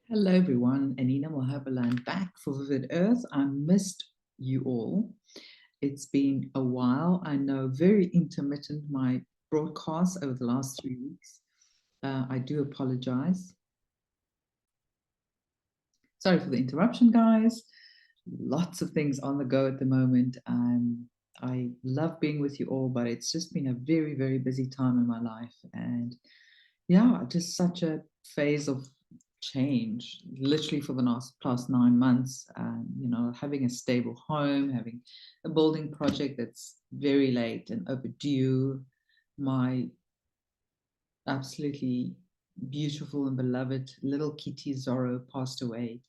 Hello, everyone. Anina Malherbe-Lan back for Vivid Earth. I missed you all. It's been a while. I know very intermittent my broadcasts over the last 3 weeks. I do apologize. Sorry for the interruption, guys. Lots of things on the go at the moment. I love being with you all, but it's just been a very, very busy time in my life. And yeah, just such a phase of change, literally for the past 9 months. Having a stable home, having a building project that's very late and overdue. My absolutely beautiful and beloved little kitty Zorro passed away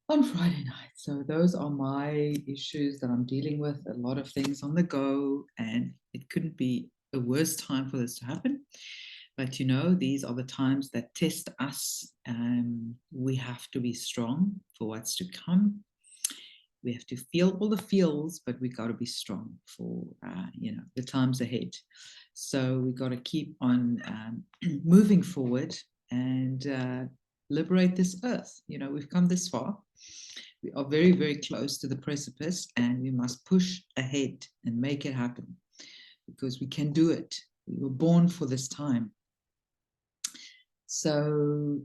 on Friday night. So those are my issues that I'm dealing with. A lot of things on the go, and it couldn't be a worse time for this to happen. But these are the times that test us. We have to be strong for what's to come. We have to feel all the feels, but we got to be strong for the times ahead. So we got to keep on moving forward and liberate this earth. We've come this far. We are very, very close to the precipice, and we must push ahead and make it happen because we can do it. We were born for this time. So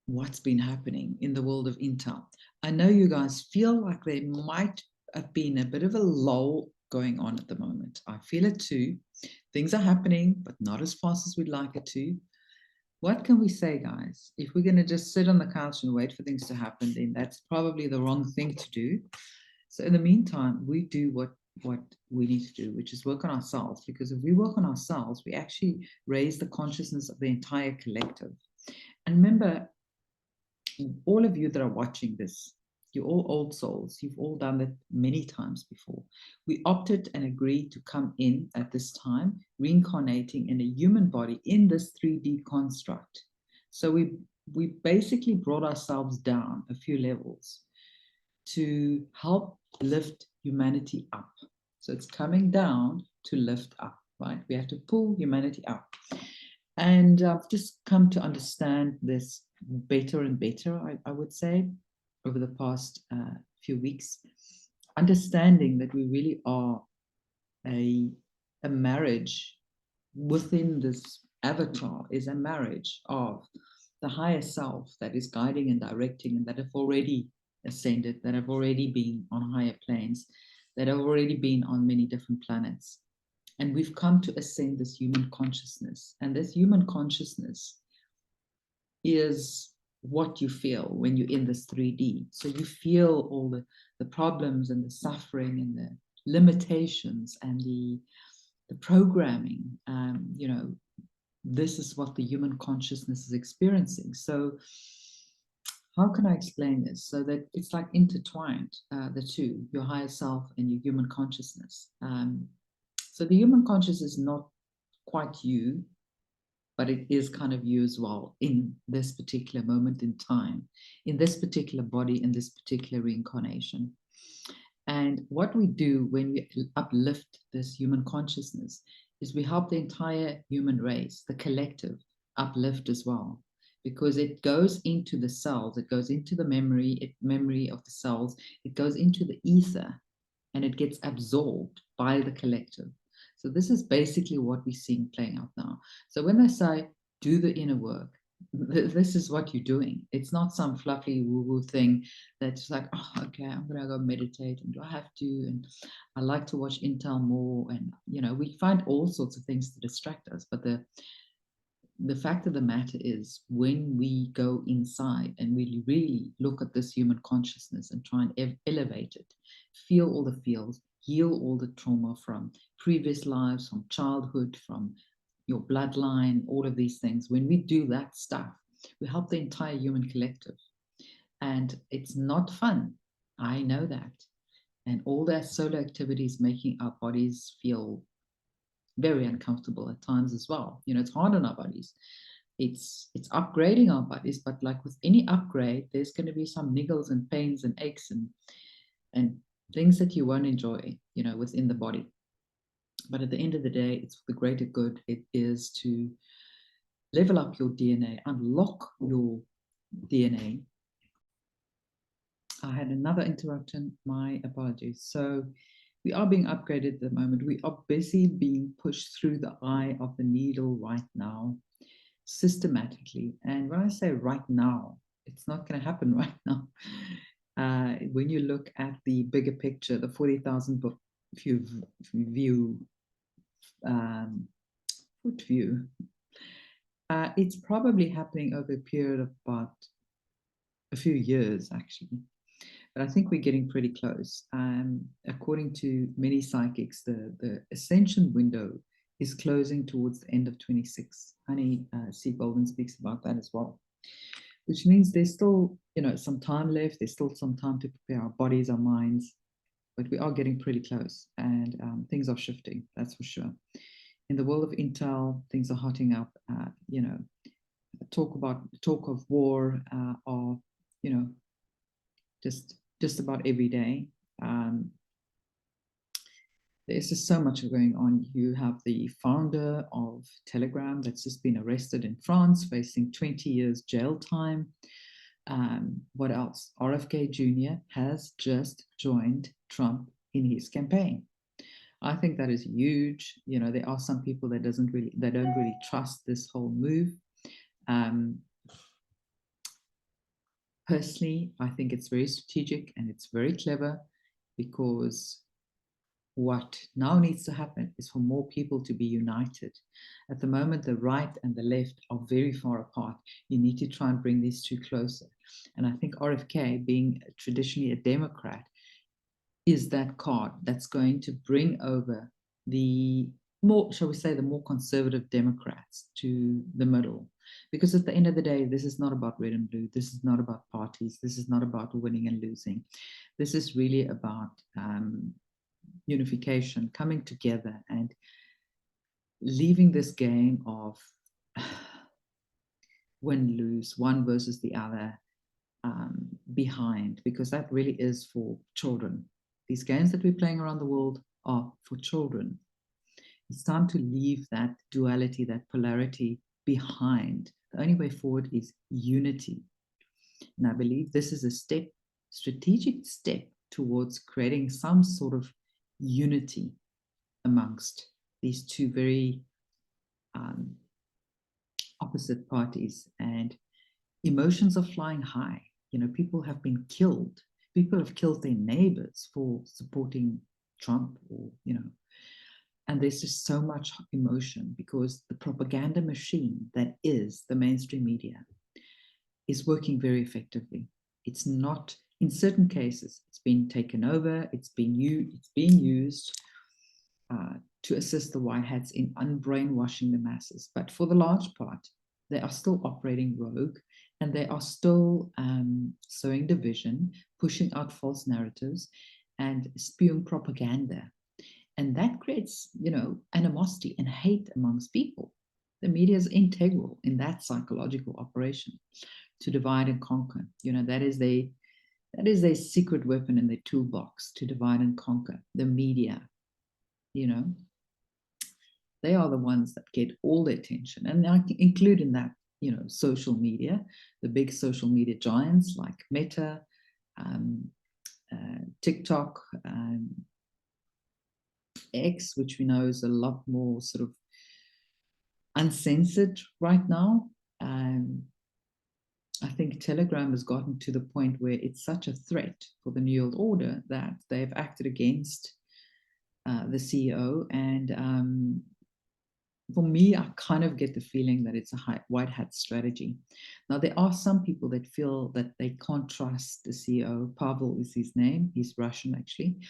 what's been happening in the world of Intel? I know you guys feel like there might have been a bit of a lull going on at the moment. I feel it too. Things are happening, but not as fast as we'd like it to. What can we say, guys? If we're going to just sit on the couch and wait for things to happen, then that's probably the wrong thing to do. So in the meantime, we do what we need to do, which is work on ourselves. Because if we work on ourselves, we actually raise the consciousness of the entire collective. And remember, all of you that are watching this, you're all old souls. You've all done that many times before. We opted and agreed to come in at this time, reincarnating in a human body in this 3D construct. So we basically brought ourselves down a few levels to help lift humanity up. So it's coming down to lift up, right? We have to pull humanity up. And I've just come to understand this better and better, I would say, over the past few weeks. Understanding that we really are a marriage within this avatar is a marriage of the higher self that is guiding and directing and that have already ascended, that have already been on higher planes, that have already been on many different planets. And we've come to ascend this human consciousness. And this human consciousness is what you feel when you're in this 3D. So you feel all the problems and the suffering and the limitations and the programming. This is what the human consciousness is experiencing. So how can I explain this? So that it's like intertwined, the two, your higher self and your human consciousness. So the human consciousness is not quite you, but it is kind of you as well in this particular moment in time, in this particular body, in this particular reincarnation. And what we do when we uplift this human consciousness is we help the entire human race, the collective, uplift as well, because it goes into the cells, it goes into the memory of the cells, it goes into the ether, and it gets absorbed by the collective. So this is basically what we're seeing playing out now. So when they say, do the inner work, this is what you're doing. It's not some fluffy woo-woo thing that's like, oh, okay, I'm going to go meditate, and do I have to? And I like to watch Intel more. And, we find all sorts of things to distract us. But the fact of the matter is, when we go inside and we really look at this human consciousness and try and elevate it, feel all the feels, heal all the trauma from previous lives, from childhood, from your bloodline, all of these things. When we do that stuff, we help the entire human collective. And it's not fun. I know that. And all that solar activities making our bodies feel very uncomfortable at times as well. It's hard on our bodies. It's upgrading our bodies, but like with any upgrade, there's going to be some niggles and pains and aches and things that you won't enjoy, within the body. But at the end of the day, it's for the greater good. It is to level up your DNA, unlock your DNA. I had another interruption. My apologies. So we are being upgraded at the moment. We are busy being pushed through the eye of the needle right now, systematically. And when I say right now, it's not going to happen right now. When you look at the bigger picture, the 40,000 view foot view, it's probably happening over a period of about a few years, actually. But I think we're getting pretty close. According to many psychics, the ascension window is closing towards the end of 26. Honey C. Golden speaks about that as well, which means there's still, some time left. There's still some time to prepare our bodies, our minds, but we are getting pretty close, and things are shifting, that's for sure. In the world of intel, things are hotting up. Talk of war, or just about every day. There's just so much going on. You have the founder of Telegram that's just been arrested in France, facing 20 years jail time. What else? RFK Jr. has just joined Trump in his campaign. I think that is huge. There are some people that don't really trust this whole move. Personally, I think it's very strategic and it's very clever, because what now needs to happen is for more people to be united. At the moment, the right and the left are very far apart. You need to try and bring these two closer. And I think RFK, being traditionally a Democrat, is that card that's going to bring over the more, shall we say, the more conservative Democrats to the middle. Because at the end of the day, this is not about red and blue. This is not about parties. This is not about winning and losing. This is really about unification, coming together and leaving this game of win-lose, one versus the other, behind, because that really is for children. These games that we're playing around the world are for children. It's time to leave that duality, that polarity behind. The only way forward is unity. And I believe this is a strategic step towards creating some sort of unity amongst these two very opposite parties. And emotions are flying high. People have been killed. People have killed their neighbors for supporting Trump, and there's just so much emotion, because the propaganda machine that is the mainstream media is working very effectively. It's not, in certain cases, it's been taken over, it's being used to assist the white hats in unbrainwashing the masses. But for the large part, they are still operating rogue, and they are still sowing division, pushing out false narratives, and spewing propaganda. And that creates, animosity and hate amongst people. The media is integral in that psychological operation to divide and conquer. That is a secret weapon in their toolbox, to divide and conquer. The media, they are the ones that get all the attention, and I include in that, social media, the big social media giants like Meta, TikTok, X, which we know is a lot more sort of uncensored right now. I think Telegram has gotten to the point where it's such a threat for the New World Order that they've acted against the CEO. And for me, I kind of get the feeling that it's a white hat strategy. Now, there are some people that feel that they can't trust the CEO. Pavel is his name. He's Russian, actually.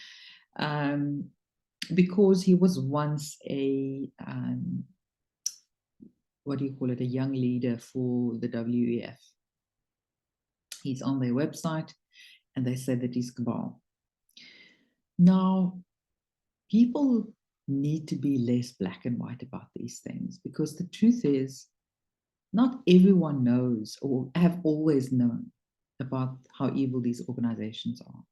Because he was once a young leader for the WEF. He's on their website, and they said that he's cabal. Now, people need to be less black and white about these things, because the truth is, not everyone knows or have always known about how evil these organizations are.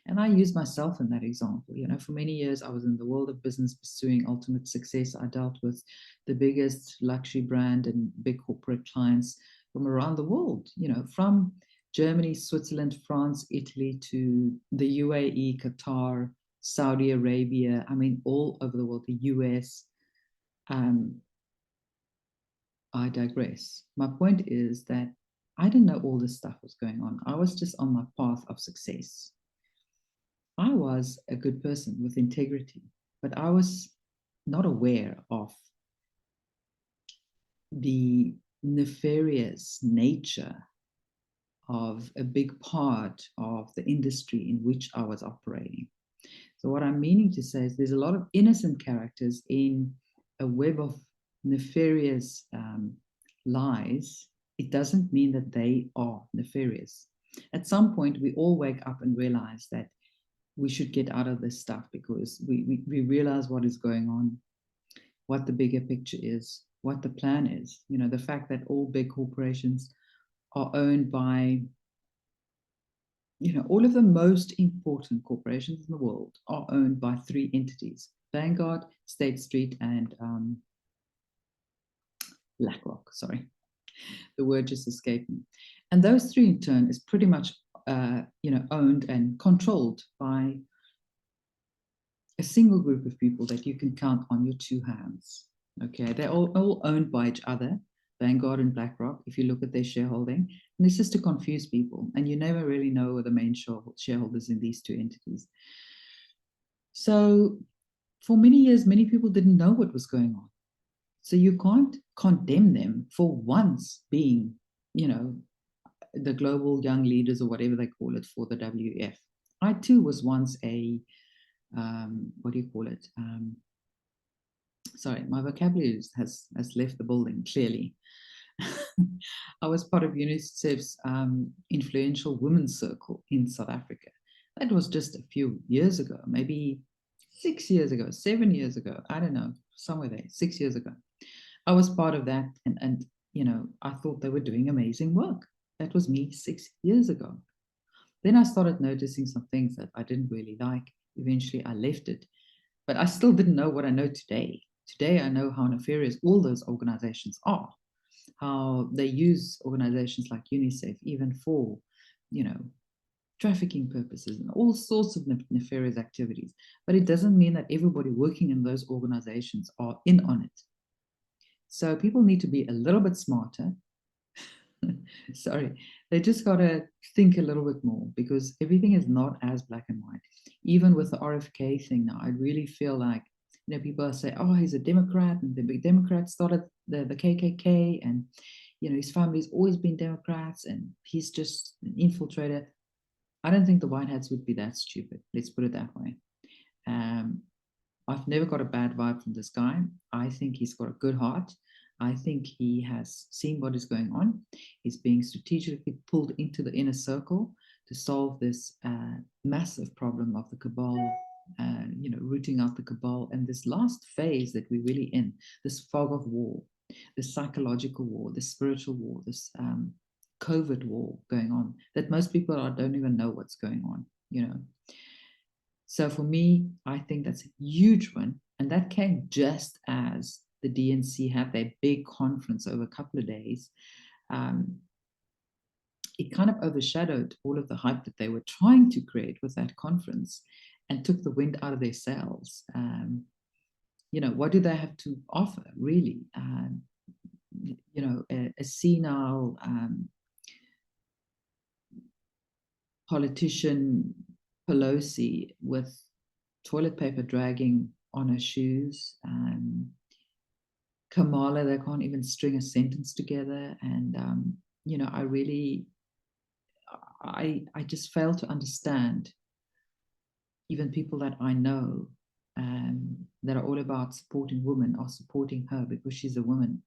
And I use myself in that example. For many years, I was in the world of business pursuing ultimate success. I dealt with the biggest luxury brand and big corporate clients from around the world, from Germany, Switzerland, France, Italy, to the UAE, Qatar, Saudi Arabia, I mean, all over the world, the US. I digress. My point is that I didn't know all this stuff was going on. I was just on my path of success. I was a good person with integrity, but I was not aware of the nefarious nature of a big part of the industry in which I was operating. So what I'm meaning to say is there's a lot of innocent characters in a web of nefarious lies. It doesn't mean that they are nefarious. At some point, we all wake up and realize that we should get out of this stuff because we realize what is going on, what the bigger picture is, what the plan is. The fact that all big corporations are owned by, all of the most important corporations in the world are owned by three entities: Vanguard, State Street, and BlackRock. Sorry, the word just escaped me. And those three, in turn, is pretty much, owned and controlled by a single group of people that you can count on your two hands. Okay, they're all owned by each other, Vanguard and BlackRock, if you look at their shareholding. And this is to confuse people. And you never really know who the main shareholders in these two entities. So for many years, many people didn't know what was going on. So you can't condemn them for once being, the global young leaders or whatever they call it for the WF. I too was once a, what do you call it? Sorry, my vocabulary has left the building, clearly. I was part of UNICEF's influential women's circle in South Africa. That was just a few years ago, maybe 6 years ago, 7 years ago. I don't know, somewhere there, 6 years ago. I was part of that, and I thought they were doing amazing work. That was me 6 years ago. Then I started noticing some things that I didn't really like. Eventually, I left it, but I still didn't know what I know today. Today, I know how nefarious all those organizations are, how they use organizations like UNICEF even for, trafficking purposes and all sorts of nefarious activities. But it doesn't mean that everybody working in those organizations are in on it. So people need to be a little bit smarter. Sorry, they just got to think a little bit more, because everything is not as black and white. Even with the RFK thing now, I really feel like, people say, oh, he's a Democrat, and the big Democrats started the KKK, and, his family's always been Democrats, and he's just an infiltrator. I don't think the white hats would be that stupid. Let's put it that way. I've never got a bad vibe from this guy. I think he's got a good heart. I think he has seen what is going on. He's being strategically pulled into the inner circle to solve this massive problem of the cabal, rooting out the cabal. And this last phase that we're really in, this fog of war, this psychological war, this spiritual war, this COVID war going on, that most people don't even know what's going on, So for me, I think that's a huge one. And that came just as the DNC had their big conference over a couple of days. It kind of overshadowed all of the hype that they were trying to create with that conference and took the wind out of their sails. What do they have to offer, really? A senile politician, Pelosi, with toilet paper dragging on her shoes. Kamala, they can't even string a sentence together. And, I just fail to understand even people that I know that are all about supporting women are supporting her because she's a woman.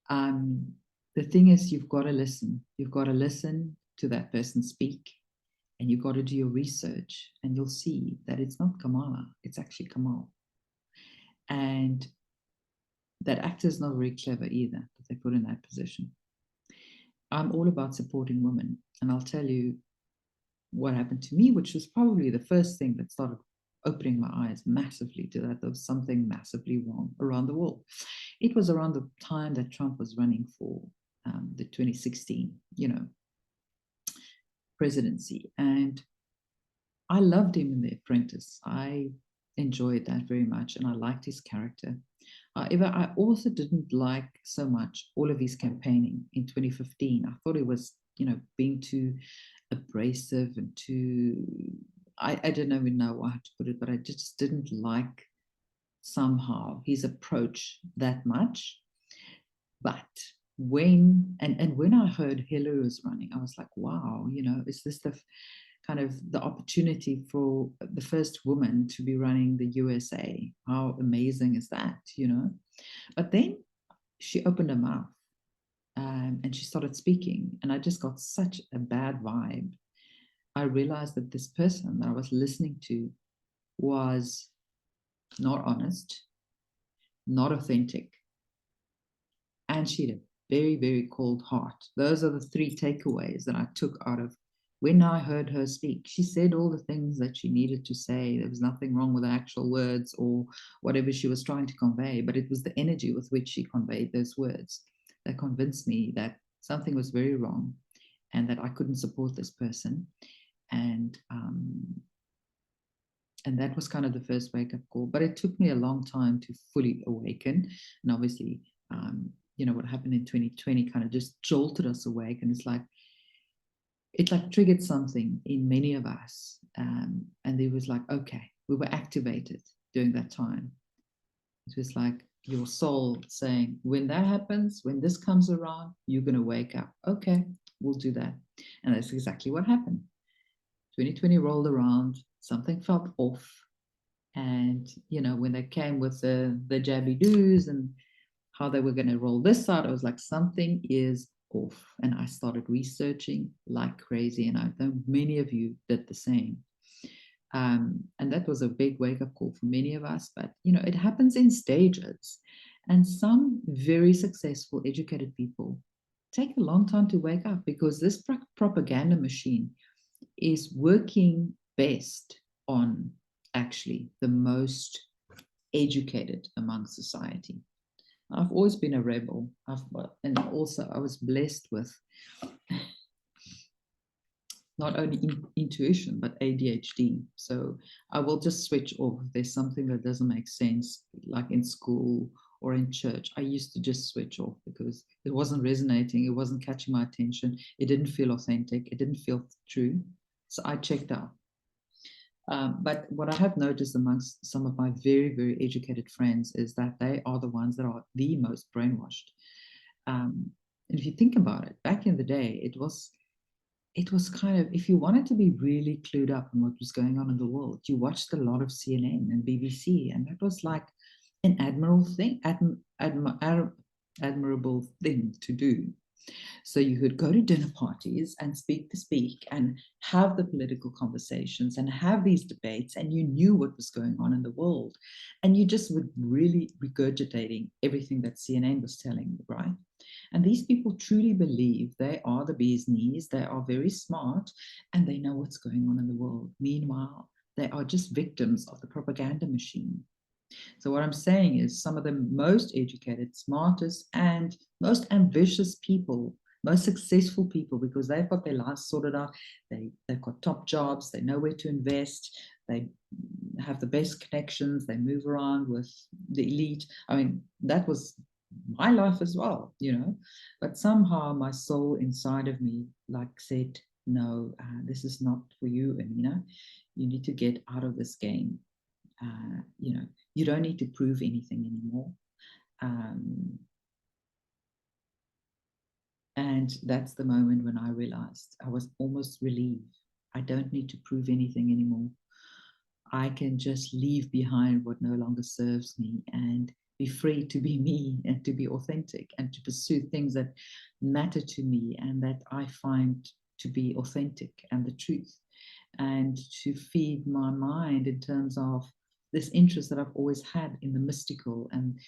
The thing is, you've got to listen. You've got to listen to that person speak, and you've got to do your research, and you'll see that it's not Kamala, it's actually Kamal. And that actor is not very clever either, that they put in that position. I'm all about supporting women, and I'll tell you what happened to me, which was probably the first thing that started opening my eyes massively to that there was something massively wrong around the world. It was around the time that Trump was running for the 2016, presidency. And I loved him in The Apprentice. I enjoyed that very much, and I liked his character. However, I also didn't like so much all of his campaigning in 2015. I thought it was, being too abrasive and too, I don't even know how to put it, but I just didn't like somehow his approach that much. But when I heard Hillary was running, I was like, wow, is this the kind of the opportunity for the first woman to be running the USA? How amazing is that, But then she opened her mouth, and she started speaking, and I just got such a bad vibe. I realized that this person that I was listening to was not honest, not authentic, and she had a very, very cold heart. Those are the three takeaways that I took out of when I heard her speak. She said all the things that she needed to say. There was nothing wrong with the actual words or whatever she was trying to convey, but it was the energy with which she conveyed those words that convinced me that something was very wrong and that I couldn't support this person. And that was kind of the first wake-up call. But it took me a long time to fully awaken. And obviously, what happened in 2020 kind of just jolted us awake. And it triggered something in many of us. And there was like, okay, we were activated during that time. It was like your soul saying, when that happens, when this comes around, you're going to wake up. Okay, we'll do that. And that's exactly what happened. 2020 rolled around, something felt off. And, when they came with the jabby doos and how they were going to roll this out, I was like, something is off. And I started researching like crazy. And I know many of you did the same. And that was a big wake-up call for many of us. But, it happens in stages. And some very successful, educated people take a long time to wake up because this propaganda machine is working best on actually the most educated among society. I've always been a rebel. And also I was blessed with not only intuition, but ADHD. So I will just switch off. If there's something that doesn't make sense, like in school or in church, I used to just switch off because it wasn't resonating. It wasn't catching my attention. It didn't feel authentic. It didn't feel true. So I checked out. But what I have noticed amongst some of my very, very educated friends is that they are the ones that are the most brainwashed. And if you think about it, back in the day, it was kind of, if you wanted to be really clued up on what was going on in the world, you watched a lot of CNN and BBC, and that was like an admirable thing to do. So you could go to dinner parties and speak and have the political conversations and have these debates, and you knew what was going on in the world. And you just were really regurgitating everything that CNN was telling you, right? And these people truly believe they are the bee's knees, they are very smart, and they know what's going on in the world. Meanwhile, they are just victims of the propaganda machine. So what I'm saying is some of the most educated, smartest, and most ambitious people, most successful people, because they've got their lives sorted out, they've got top jobs, they know where to invest, they have the best connections, they move around with the elite. I mean, that was my life as well, but somehow my soul inside of me said, no, this is not for you, Anina. You need to get out of this game. You don't need to prove anything anymore. And that's the moment when I realized I was almost relieved. I don't need to prove anything anymore. I can just leave behind what no longer serves me and be free to be me and to be authentic and to pursue things that matter to me and that I find to be authentic and the truth, and to feed my mind in terms of this interest that I've always had in the mystical and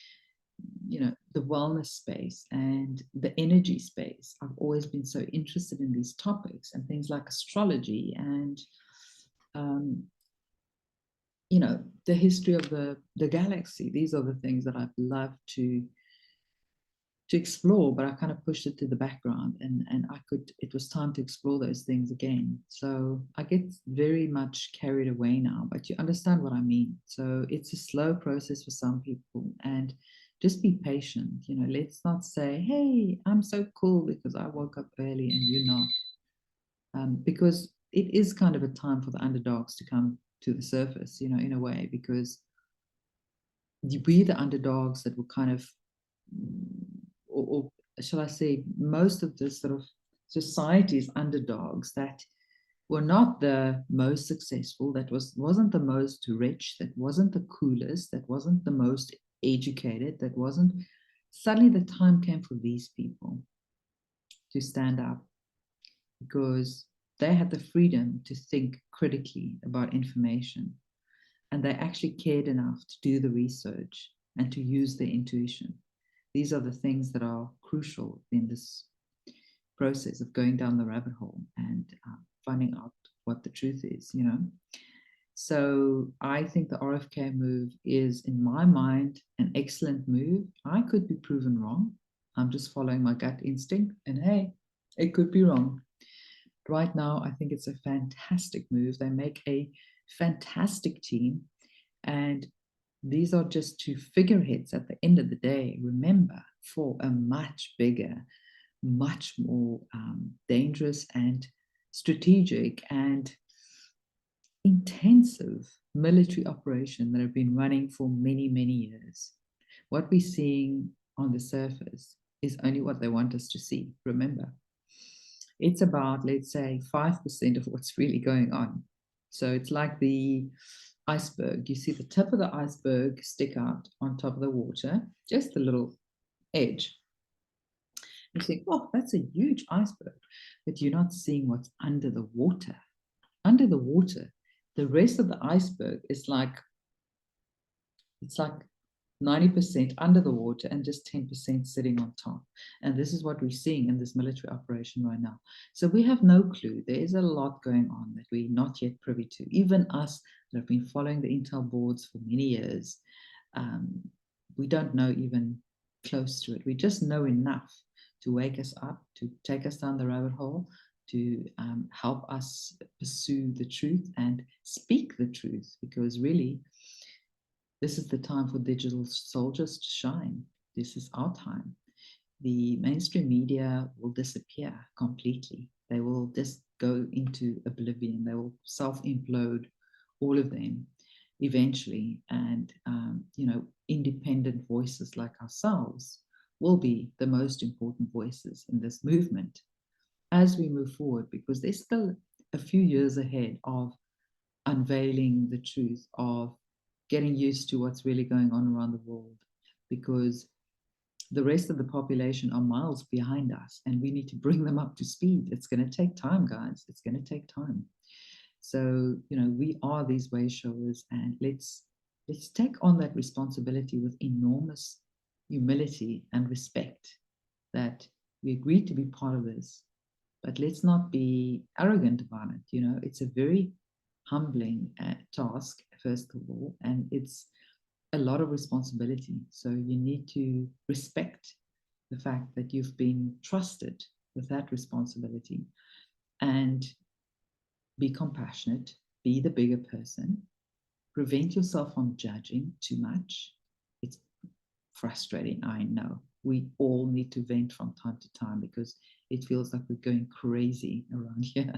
the wellness space and the energy space. I've always been so interested in these topics and things like astrology and the history of the galaxy. These are the things that I've loved to to explore, but I kind of pushed it to the background, and it was time to explore those things again. So I get very much carried away now, but you understand what I mean. So it's a slow process for some people, and just be patient. Let's not say, hey, I'm so cool because I woke up early and you're not. Because it is kind of a time for the underdogs to come to the surface, in a way, because we're the underdogs that were kind of, or shall I say, most of the sort of society's underdogs that were not the most successful, that wasn't the most rich, that wasn't the coolest, that wasn't the most educated, that wasn't. Suddenly the time came for these people to stand up, because they had the freedom to think critically about information, and they actually cared enough to do the research and to use their intuition. These are the things that are crucial in this process of going down the rabbit hole and finding out what the truth is. So I think the RFK move is, in my mind, an excellent move. I could be proven wrong. I'm just following my gut instinct, and hey, it could be wrong. Right now, I think it's a fantastic move. They make a fantastic team, and these are just two figureheads at the end of the day. Remember, for a much bigger, much more dangerous and strategic and intensive military operation that have been running for many, many years. What we're seeing on the surface is only what they want us to see. Remember, it's about, let's say, 5% of what's really going on. So it's like the iceberg. You see the tip of the iceberg stick out on top of the water, just a little edge. You think, oh, that's a huge iceberg, but you're not seeing what's under the water. Under the water, the rest of the iceberg is like, it's like 90% under the water and just 10% sitting on top. And this is what we're seeing in this military operation right now. So we have no clue. There is a lot going on that we're not yet privy to. Even us that have been following the intel boards for many years, we don't know even close to it. We just know enough to wake us up, to take us down the rabbit hole, to help us pursue the truth and speak the truth, because really, this is the time for digital soldiers to shine. This is our time. The mainstream media will disappear completely. They will just go into oblivion. They will self-implode, all of them, eventually. And, independent voices like ourselves will be the most important voices in this movement as we move forward, because there's still a few years ahead of unveiling the truth, of getting used to what's really going on around the world, because the rest of the population are miles behind us and we need to bring them up to speed. It's going to take time, guys. It's going to take time. So, we are these way showers, and let's take on that responsibility with enormous humility and respect, that we agreed to be part of this, but let's not be arrogant about it. It's a very humbling task, first of all, and it's a lot of responsibility. So you need to respect the fact that you've been trusted with that responsibility, and be compassionate, be the bigger person, prevent yourself from judging too much. It's frustrating, I know. We all need to vent from time to time because it feels like we're going crazy around here.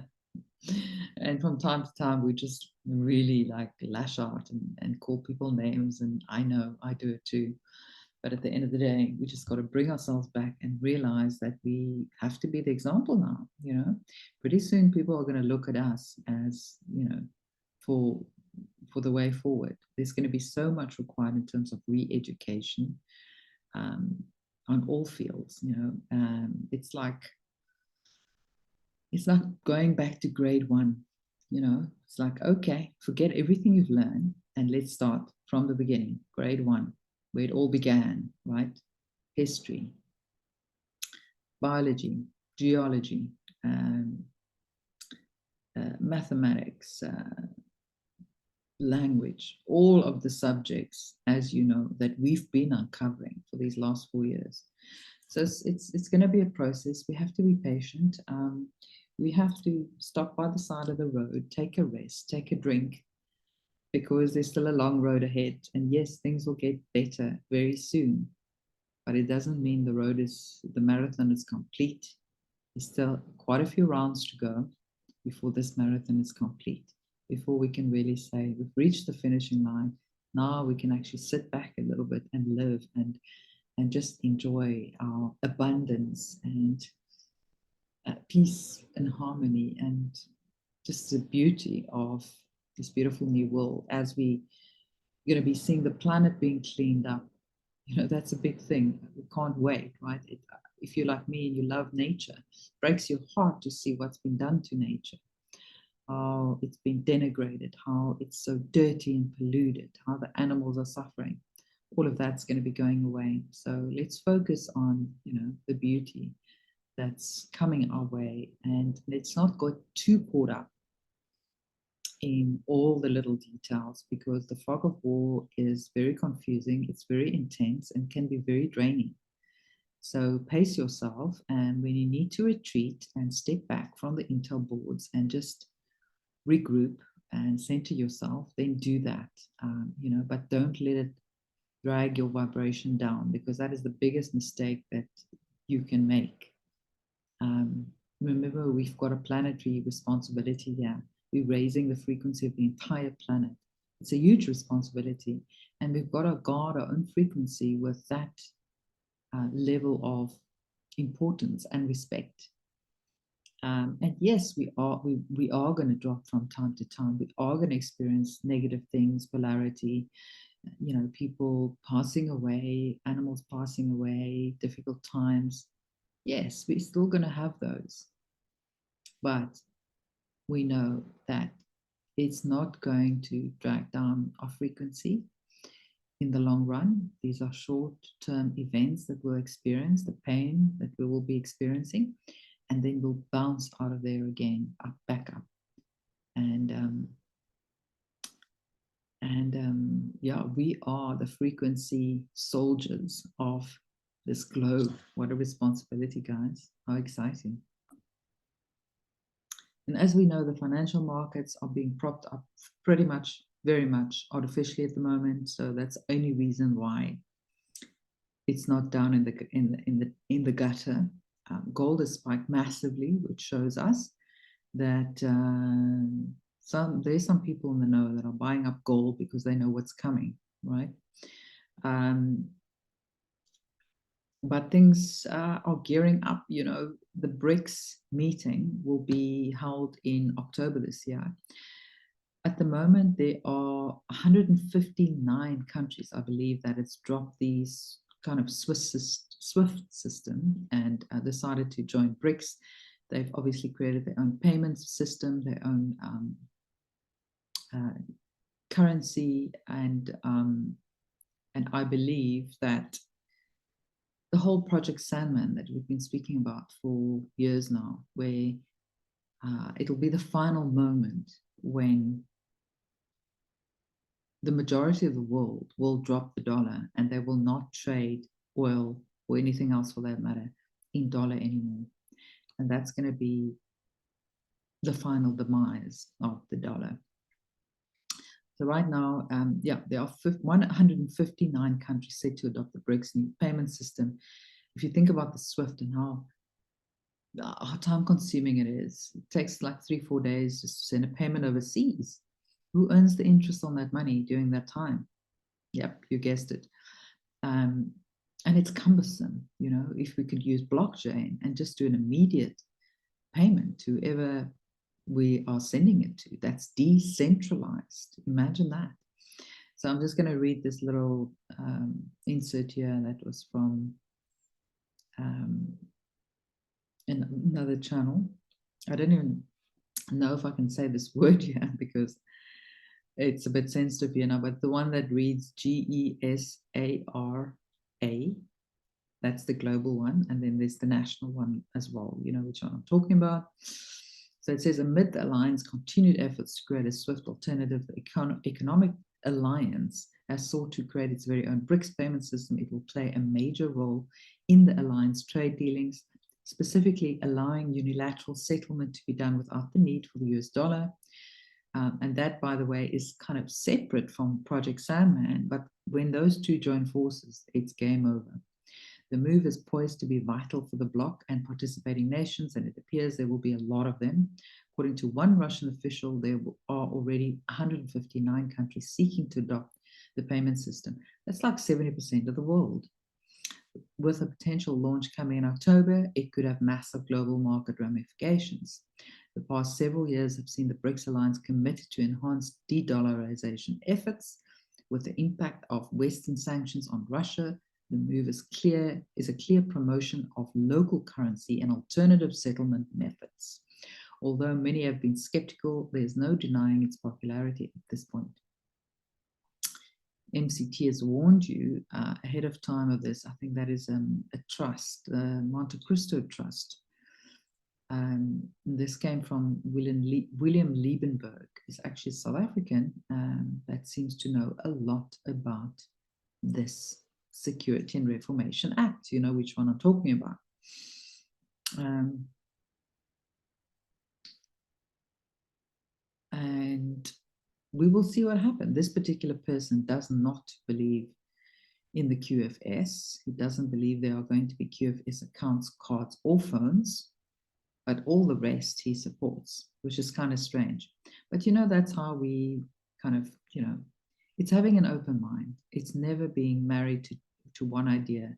And from time to time, we just really like lash out and call people names. And I know I do it too. But at the end of the day, we just got to bring ourselves back and realize that we have to be the example now. Pretty soon people are going to look at us as, for the way forward. There's going to be so much required in terms of re-education on all fields. It's like going back to grade one. It's like, okay, forget everything you've learned and let's start from the beginning, grade one, where it all began, right? History, biology, geology, mathematics, language, all of the subjects, as you know, that we've been uncovering for these last 4 years. So it's going to be a process. We have to be patient. We have to stop by the side of the road, take a rest, take a drink, because there's still a long road ahead. And yes, things will get better very soon, but it doesn't mean the marathon is complete. There's still quite a few rounds to go before this marathon is complete, before we can really say we've reached the finishing line. Now we can actually sit back a little bit and live and just enjoy our abundance and peace and harmony and just the beauty of this beautiful new world as we're going to be seeing the planet being cleaned up. You know, that's a big thing. We can't wait, right? If you're like me and you love nature, it breaks your heart to see what's been done to nature, how it's been denigrated, how it's so dirty and polluted, how the animals are suffering. All of that's going to be going away. So let's focus on, the beauty that's coming our way, and let's not get too caught up in all the little details, because the fog of war is very confusing, it's very intense, and can be very draining. So pace yourself, and when you need to retreat and step back from the intel boards and just regroup and center yourself, then do that. But don't let it drag your vibration down, because that is the biggest mistake that you can make. Remember, we've got a planetary responsibility here. We're raising the frequency of the entire planet. It's a huge responsibility, and we've got to guard our own frequency with that level of importance and respect. And yes, we are going to drop from time to time. We are going to experience negative things, polarity, people passing away, animals passing away, difficult times. Yes, we're still going to have those. But we know that it's not going to drag down our frequency in the long run. These are short-term events that we'll experience, the pain that we will be experiencing, and then we'll bounce out of there again, back up. Yeah, we are the frequency soldiers of this globe. What a responsibility, guys. How exciting. And as we know, the financial markets are being propped up pretty much, very much artificially at the moment. So that's the only reason why it's not down in the gutter. Gold has spiked massively, which shows us that there's some people in the know that are buying up gold because they know what's coming, right? But things are gearing up. The Brics meeting will be held in October this year. At the moment, there are 159 countries, I believe, that it's dropped these kind of SWIFT system and decided to join Brics. They've obviously created their own payment system, their own currency, and I believe that the whole Project Sandman that we've been speaking about for years now, where it'll be the final moment when the majority of the world will drop the dollar, and they will not trade oil or anything else for that matter in dollar anymore. And that's going to be the final demise of the dollar. So right now, there are 159 countries set to adopt the Brics new payment system. If you think about the SWIFT and how time-consuming it is, it takes like 3-4 days just to send a payment overseas. Who earns the interest on that money during that time? Yep, you guessed it. And it's cumbersome. If we could use blockchain and just do an immediate payment to whoever we are sending it to, that's decentralized. Imagine that. So I'm just going to read this little insert here that was from another channel. I don't even know if I can say this word here because it's a bit sensitive here now, but the one that reads GESARA, that's the global one, and then there's the national one as well, which one I'm talking about. So it says, amid the alliance continued efforts to create a swift alternative economic alliance has sought to create its very own Brics payment system. It will play a major role in the alliance trade dealings, specifically allowing unilateral settlement to be done without the need for the US dollar. And that, by the way, is kind of separate from Project Sandman. But when those two join forces, it's game over. The move is poised to be vital for the bloc and participating nations, and it appears there will be a lot of them. According to one Russian official, there are already 159 countries seeking to adopt the payment system. That's like 70% of the world. With a potential launch coming in October, it could have massive global market ramifications. The past several years have seen the BRICS alliance committed to enhanced de-dollarization efforts. With the impact of Western sanctions on Russia, the move is a clear promotion of local currency and alternative settlement methods. Although many have been skeptical, there's no denying its popularity at this point. MCT has warned you ahead of time of this. I think that is a trust, Monte Cristo Trust. This came from William Liebenberg. He's actually South African that seems to know a lot about this Security and Reformation Act. You know which one I'm talking about. And we will see what happens. This particular person does not believe in the QFS. He doesn't believe there are going to be QFS accounts, cards, or phones, but all the rest he supports, which is kind of strange. But you know, that's how we kind of, you know, it's having an open mind. It's never being married to one idea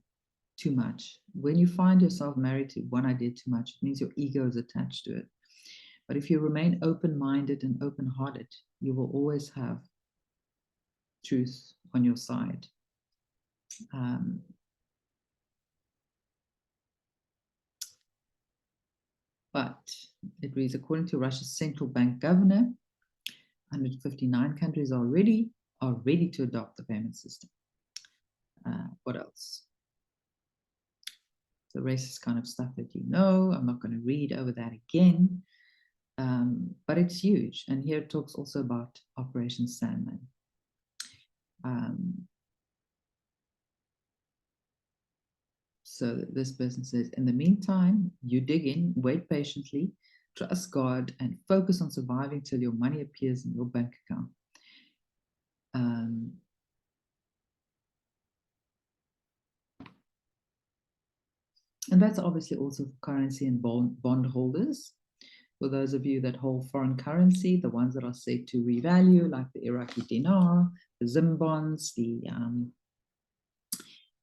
too much. When you find yourself married to one idea too much, it means your ego is attached to it. But if you remain open-minded and open-hearted, you will always have truth on your side. But it reads, according to Russia's central bank governor, 159 countries are ready to adopt the payment system. What else? The rest is kind of stuff that you know. I'm not going to read over that again. But it's huge. And here it talks also about Operation Sandman. So this person says, in the meantime, you dig in, wait patiently, trust God, and focus on surviving till your money appears in your bank account. And that's obviously also for currency and bond holders. For those of you that hold foreign currency, the ones that are said to revalue, like the Iraqi dinar, the Zim bonds, the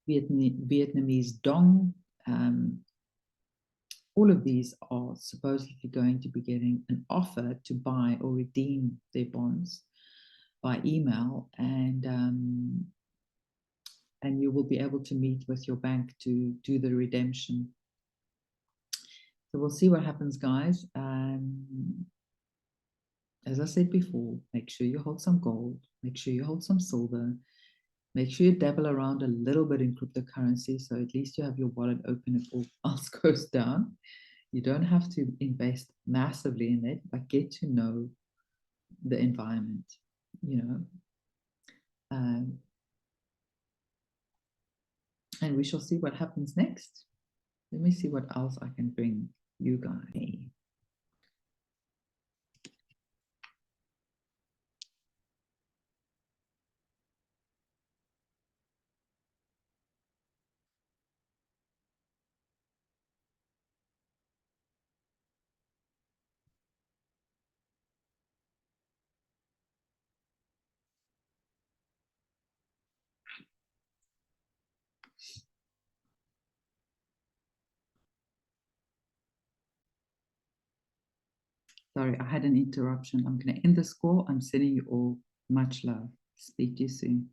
Vietnamese dong, all of these are supposedly going to be getting an offer to buy or redeem their bonds by email, and you will be able to meet with your bank to do the redemption. So we'll see what happens, guys. As I said before, make sure you hold some gold, make sure you hold some silver, make sure you dabble around a little bit in cryptocurrency, so at least you have your wallet open if all else goes down. You don't have to invest massively in it, but get to know the environment, you know. And we shall see what happens next. Let me see what else I can bring you guys. Sorry, I had an interruption. I'm going to end this call. I'm sending you all much love. Speak to you soon.